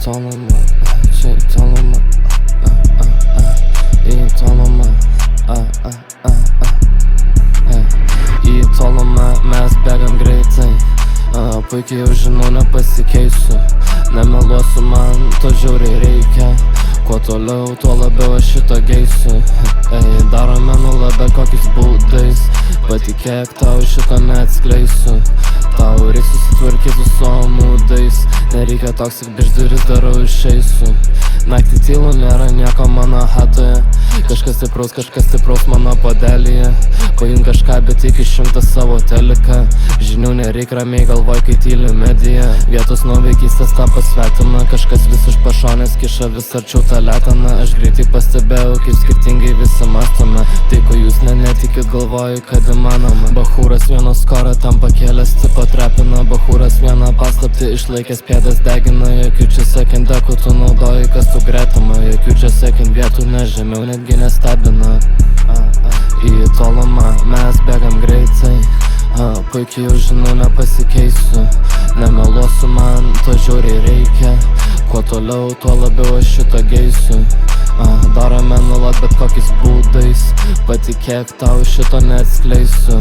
toluma, čia į tolumą, į tolumą, į tolumą mes bėgam greitai. Puikiai jau žinau, nepasikeisiu, nemeluosiu, man to žiauriai reikia. Kuo toliau, tuo labiau aš šito geisiu. Darome nulą bet kokiais būdais, patikėk, tau šito neatskleisiu. Tau reik susitvarkyti su savo mūdais, nereikia toksik, biš duris darau išeisiu. Naktį tylu, nėra nieko mano hatoje, kažkas stipraus mano podelyje. Paimk kažką, bet tik išjungta savo teliką. Žinių nereik, ramiai galvoj, kai tyli medija. Vietos nuo vaikystės tapo svetima, kažkas vis iš pašonės kiša vis arčiau tą letaną. Aš greitai pastebėjau, kaip skirtingai visi mąstome. Tai ko jūs netikit, galvoju, kad įmanoma. Bachūras vieno skorą tam pakėlęs tipo trapina. Bachūras vieną paslaptį išlaikęs pėdas degina. Jokių čia sekindekų tu naudoji, kas tu gretama. Jokių čia sekind vietų nežemiau, netgi nestebina. Į tolumą mes bėgam greitai, puikiai jau žinau, nepasikeisiu. Nemeluosiu, man to žiauriai reikia. Kuo toliau, tuo labiau aš šito geisiu. Darome nuolat bet kokiais būdais, patikėk, tau šito neatskleisiu.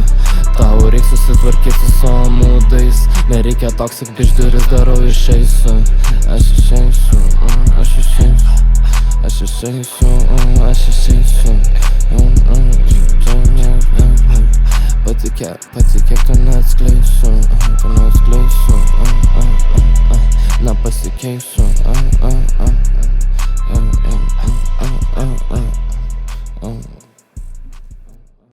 Tau reik susitvarkyti su savo mūdais, nereikia toksik, biš duris darau išeisiu. Aš išeisiu, aš išeisiu, aš išeisiu, aš išeisiu. Patikėk, tu neatskleisiu, nepasikeisiu.